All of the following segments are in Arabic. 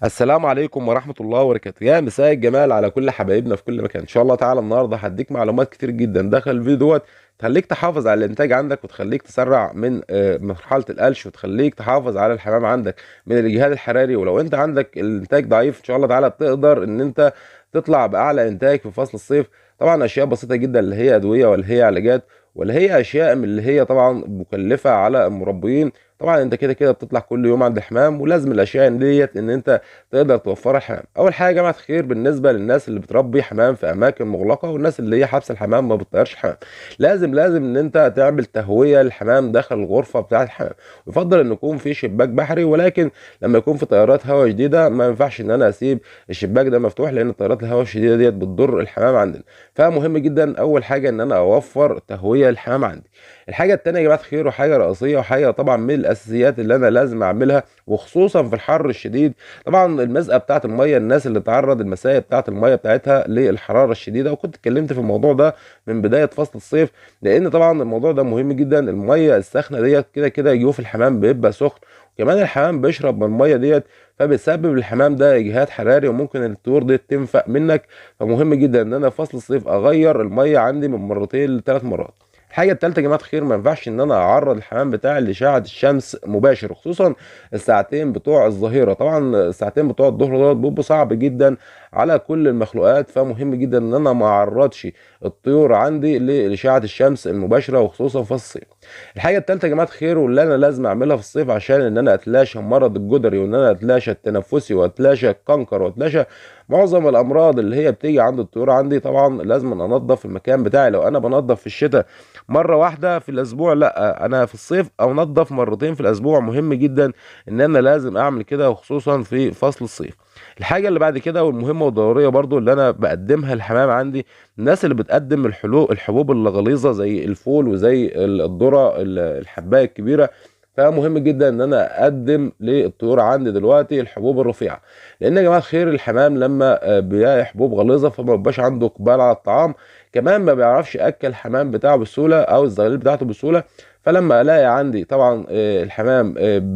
السلام عليكم ورحمة الله وبركاته. يا مساء الجمال على كل حبايبنا في كل مكان. ان شاء الله تعالى النهارده هديك معلومات كتير جدا داخل الفيديو تخليك تحافظ على الانتاج عندك، وتخليك تسرع من مرحلة القلش، وتخليك تحافظ على الحمام عندك من الاجهاد الحراري. ولو انت عندك الانتاج ضعيف ان شاء الله تعالى تقدر ان انت تطلع باعلى انتاج في فصل الصيف. طبعا اشياء بسيطة جدا اللي هي ادوية ولا هي علاجات ولا هي اشياء من اللي هي طبعا مكلفة على المربيين. طبعا انت كده كده بتطلع كل يوم عند الحمام، ولازم الاشياء ديت ان انت تقدر توفرها الحمام. اول حاجه يا جماعه الخير بالنسبه للناس اللي بتربي حمام في اماكن مغلقه، والناس اللي هي حابسه الحمام ما بتطيرش حمام، لازم ان انت تعمل تهويه للحمام داخل الغرفه بتاعه الحمام. يفضل ان يكون في شباك بحري، ولكن لما يكون في تيارات هواء شديده ما ينفعش ان انا اسيب الشباك ده مفتوح، لان تيارات الهواء الشديده ديت بتضر الحمام عندنا. فمهم جدا اول حاجه ان انا اوفر تهويه للحمام عندي. الحاجه التانيه يا جماعه الخير، وحاجه رئيسيه وحاجه طبعا من الاساسيات اللي انا لازم اعملها، وخصوصا في الحر الشديد، طبعا المسقه بتاعه الميه. الناس اللي تعرض المساقيه بتاعه الميه بتاعتها للحراره الشديده، وكنت اتكلمت في الموضوع ده من بدايه فصل الصيف، لان طبعا الموضوع ده مهم جدا. الميه الساخنه ديت كده كده جوف الحمام بيبقى سخن، وكمان الحمام بيشرب من الميه ديت، فبتسبب الحمام ده اجهاد حراري، وممكن الطيور دي تنفق منك. فمهم جدا ان انا في فصل الصيف اغير الميه عندي من مرتين لثلاث مرات. الحاجه الثالثه يا جماعه الخير، ما ينفعش ان انا اعرض الحمام بتاعي لاشعه الشمس مباشر، خصوصا الساعتين بتوع الظهيره. طبعا الساعتين بتوع الظهر دول بيبقوا صعب جدا على كل المخلوقات، فمهم جدا ان انا ما اعرضش الطيور عندي لاشعه الشمس المباشره، وخصوصا في الصيف. الحاجه الثالثه يا جماعه الخير، واللي انا لازم اعملها في الصيف عشان ان انا اتلاشى مرض الجدري، وان انا اتلاشى التنفسي، واتلاشى الكنكر، واتلاشى معظم الامراض اللي هي بتيجي عند الطيور عندي، طبعا لازم انضف المكان بتاعي. لو انا بنضف في الشتاء مره واحده في الاسبوع، لا، انا في الصيف انضف مرتين في الاسبوع. مهم جدا ان انا لازم اعمل كده، وخصوصا في فصل الصيف. الحاجه اللي بعد كده والمهمه والضروريه برضو اللي انا بقدمها للحمام عندي، الناس اللي بتقدم الحبوب الغليظه زي الفول وزي الذره الحبايه الكبيره، فمهم جدا ان انا اقدم للطيور عندي دلوقتي الحبوب الرفيعه. لان يا جماعه الخير الحمام لما بيلاقي حبوب غليظه فما بيبقاش عنده اقبال على الطعام، كمان ما بيعرفش ياكل الحمام بتاعه بسهوله او الزغاليل بتاعته بسهوله. فلما الاقي عندي طبعا الحمام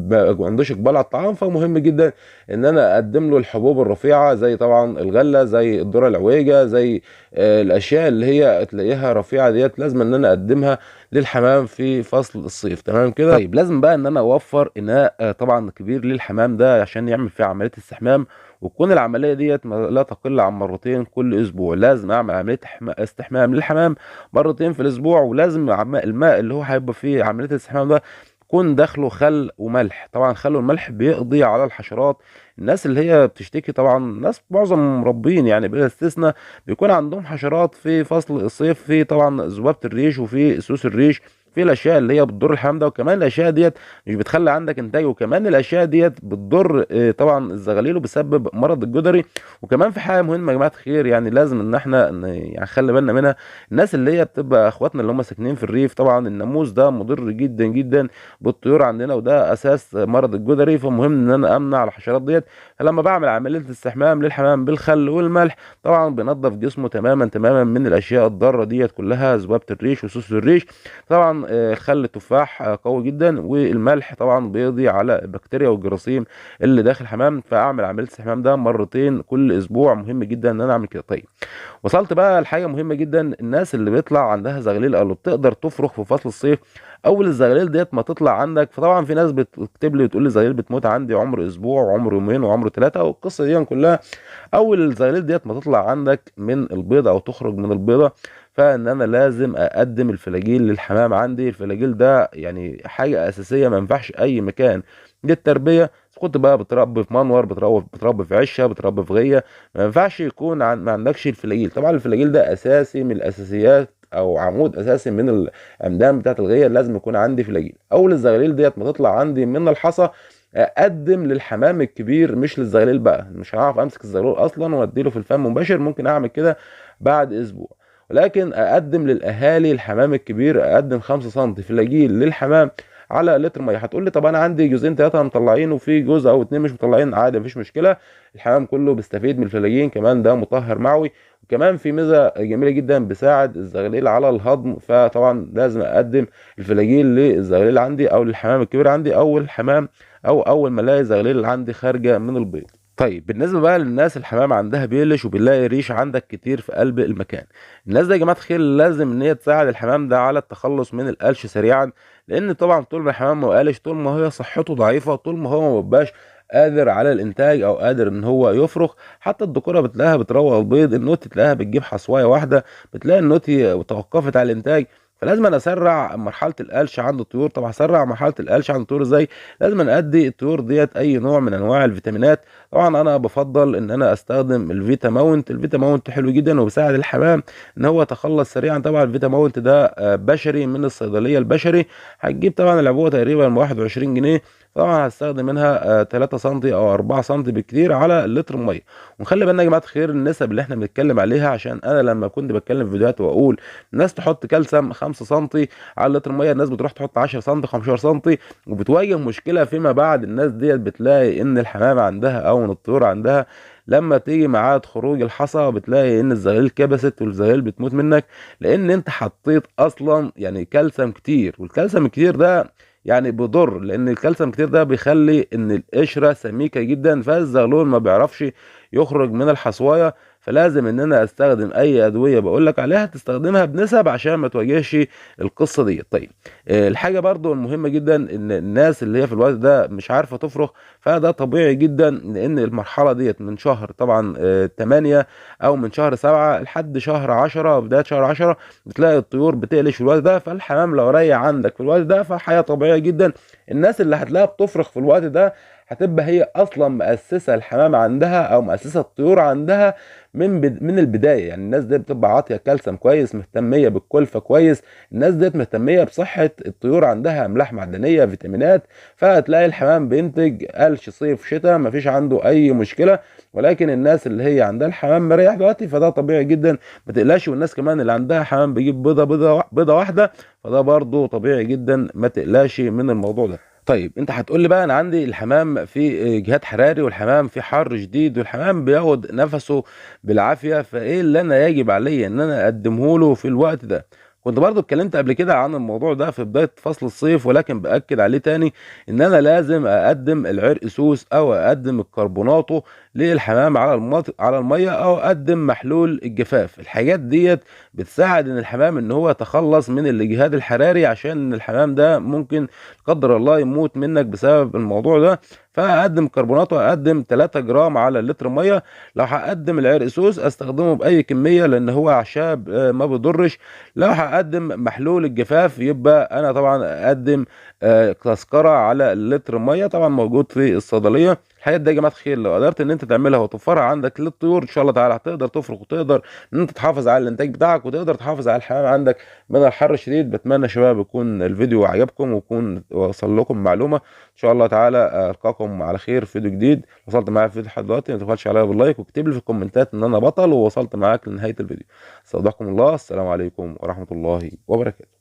ما عندوش اقبال على الطعام، فمهم جدا ان انا اقدم له الحبوب الرفيعه، زي طبعا الغله، زي الذره العويجه، زي الاشياء اللي هي تلاقيها رفيعه ديت، لازم ان انا اقدمها للحمام في فصل الصيف. تمام كده؟ طيب لازم بقى ان انا اوفر اناء طبعا كبير للحمام ده عشان يعمل فيه عمليه استحمام، وتكون العمليه ديت لا تقل عن مرتين كل اسبوع. لازم اعمل عمليه استحمام للحمام مرتين في الاسبوع، ولازم الماء اللي هو هيبقى فيه عمليه الاستحمام ده يكون داخله خل وملح. طبعا خل والملح بيقضي على الحشرات. الناس اللي هي بتشتكي، طبعا ناس معظم المربين يعني بلا استثناء بيكون عندهم حشرات في فصل الصيف، في طبعا ذبابة الريش وفي سوس الريش، في الاشياء اللي هي بتضر الحمام ده. وكمان الاشياء ديت مش بتخلي عندك انتاج، وكمان الاشياء ديت بتضر طبعا الزغاليل وبتسبب مرض الجدري. وكمان في حاجه مهمه يا جماعه الخير، يعني لازم ان احنا يعني نخلي بالنا منها. الناس اللي هي بتبقى اخواتنا اللي هم ساكنين في الريف، طبعا الناموس ده مضر جدا جدا بالطيور عندنا، وده اساس مرض الجدري. فمهم ان انا امنع الحشرات ديت. فلما بعمل عمليه استحمام للحمام بالخل والملح، طبعا بنضف جسمه تماما من الاشياء الضاره ديت كلها، ذبابه الريش وسوس الريش. طبعا خل التفاح قوي جدا، والملح طبعا بيقضي على البكتيريا والجراثيم اللي داخل الحمام. فاعمل عمليه الاستحمام ده مرتين كل اسبوع. مهم جدا ان انا اعمل كده. طيب وصلت بقى لحاجه مهمه جدا، الناس اللي بيطلع عندها زغاليل او اللي بتقدر تفرخ في فصل الصيف، اول الزغاليل ديت ما تطلع عندك. فطبعا في ناس بتكتب لي وتقول لي الزغاليل بتموت عندي عمر اسبوع وعمر يومين وعمر ثلاثه، والقصه دي كلها اول الزغاليل ديت ما تطلع عندك من البيضه او تخرج من البيضه، فان انا لازم اقدم الفلاجيل للحمام عندي. الفلاجيل ده يعني حاجه اساسيه، ما ينفعش اي مكان للتربيه. كنت بقى بتربي في منور، بتربي في عشه، بتربي في غيه، ما ينفعش يكون ما عندكش الفلاجيل. طبعا الفلاجيل ده اساسي من الاساسيات، او عمود اساسي من العمدان بتاعت الغيه. لازم يكون عندي فلاجيل. اول الزغاليل ديت ما تطلع عندي من الحصى، اقدم للحمام الكبير مش للزغاليل. بقى مش هعرف امسك الزغلول اصلا واديله في الفم مباشر، ممكن اعمل كده بعد اسبوع. ولكن اقدم للاهالي الحمام الكبير، اقدم 5 سم فلاجيل للحمام على لتر ميه. هتقول لي طب انا عندي جزئين ثلاثه مطلعين وفي جزء او اتنين مش مطلعين، عادي مفيش مشكله. الحمام كله بيستفيد من الفلاجين، كمان ده مطهر معوي، وكمان في ميزه جميله جدا بيساعد الزغاليل على الهضم. فطبعا لازم اقدم الفلاجيل للزغاليل عندي او للحمام الكبير عندي، او الحمام او اول ما الاقي زغلول عندي خارجه من البيض. طيب بالنسبة بقى للناس الحمام عندها بيقلش وبنلاقي ريش عندك كتير في قلب المكان، الناس دي يا جماعة الخير لازم ان هي تساعد الحمام ده على التخلص من القلش سريعا، لان طبعا طول ما الحمام ما قالش، طول ما هي صحته ضعيفة، طول ما هو ما بيبقاش قادر على الانتاج او قادر ان هو يفرخ. حتى الذكوره بتلاقيها بتروق البيض، النوتي تلاقيها بتجيب حصوايه واحده، بتلاقي النوتي توقفت على الانتاج. فلازم أنا اسرع مرحله القلش عند الطيور. طب هسرع مرحله القلش عند الطيور ازاي؟ لازم أنا ادي الطيور ديت اي نوع من انواع الفيتامينات. طبعا انا بفضل ان انا استخدم الفيتا ماونت. الفيتا ماونت حلو جدا وبيساعد الحمام ان هو يتخلص سريعا. طبعا الفيتا ماونت ده بشري من الصيدليه البشري. هتجيب طبعا العبوه تقريبا ب 21 جنيه. طبعا هستخدم منها 3 سم او 4 سم بالكتير على لتر ميه. ونخلي بالنا يا جماعه الخير النسب اللي احنا بنتكلم عليها، عشان انا لما كنت بتكلم في فيديوهات واقول الناس تحط كالسيوم 5 سم على لتر ميه، الناس بتروح تحط 10 سم 15 سم، وبتواجه مشكله فيما بعد. الناس ديت بتلاقي ان الحمام عندها او ان الطيور عندها لما تيجي ميعاد خروج الحصى بتلاقي ان الزغاليل كبست والزغاليل بتموت منك، لان انت حطيت اصلا يعني كالسيوم كتير. والكالسيوم الكتير ده يعني بيضر، لان الكالسيوم كتير ده بيخلي ان القشره سميكه جدا، فالزغلول ما بيعرفش يخرج من الحصوايه. فلازم ان انا استخدم اي ادويه بقول لك عليها تستخدمها بنسب عشان ما تواجهش القصه دي. طيب الحاجه برضو المهمه جدا ان الناس اللي هي في الوقت ده مش عارفه تفرخ، فده طبيعي جدا، لان المرحله ديت من شهر طبعا 8 او من شهر 7 لحد شهر 10، بدايه شهر 10 بتلاقي الطيور بتقلش في الوقت ده. فالحمام لو ريح عندك في الوقت ده فحياة طبيعية جدا. الناس اللي هتلاقيها بتفرخ في الوقت ده هتبقى هي اصلا مؤسسه الحمام عندها او مؤسسه الطيور عندها من البدايه. يعني الناس دي بتبقى عاطيه كالسيوم كويس، مهتميه بالكلفه كويس، الناس دي مهتميه بصحه الطيور، عندها املاح معدنيه فيتامينات. فهتلاقي الحمام بينتج قلش صيف شتاء مفيش عنده اي مشكله. ولكن الناس اللي هي عندها الحمام مريح دلوقتي فده طبيعي جدا ما تقلقش. والناس كمان اللي عندها حمام بيجيب بيضه واحده فده برضو طبيعي جدا ما تقلقش من الموضوع ده. طيب انت هتقول لي بقى انا عندي الحمام في جهاد حراري والحمام في حر شديد والحمام بياخد نفسه بالعافيه، فايه اللي انا يجب عليا ان انا اقدمه له في الوقت ده؟ كنت برضو اتكلمت قبل كده عن الموضوع ده في بدايه فصل الصيف، ولكن باكد عليه تاني ان انا لازم اقدم العرق سوس او اقدم الكربوناتو للحمام على على الميه، او اقدم محلول الجفاف. الحاجات ديت بتساعد ان الحمام ان هو يتخلص من الاجهاد الحراري، عشان الحمام ده ممكن قدر الله يموت منك بسبب الموضوع ده. فاقدم كربونات واقدم 3 جرام على اللتر ميه. لو هقدم العرق سوس استخدمه باي كميه لان هو اعشاب ما بيضرش. لو هقدم محلول الجفاف يبقى انا طبعا اقدم تذكره على اللتر ميه، طبعا موجود في الصيدليه. الحاجات دي يا جماعه الخير لو قدرت ان انت تعملها وتوفرها عندك للطيور ان شاء الله تعالى هتقدر تفرخ وتقدر ان انت تحافظ على الانتاج بتاعك وتقدر تحافظ على الحمام عندك من الحر الشديد. بتمنى يا شباب يكون الفيديو عجبكم ويكون وصل لكم معلومه. ان شاء الله تعالى القاكم على خير في فيديو جديد. وصلت معايا في فيديو لحد دلوقتي ما تبخلش عليا باللايك واكتب لي في الكومنتات ان انا بطل ووصلت معاك لنهايه الفيديو. استودعكم الله، السلام عليكم ورحمه الله وبركاته.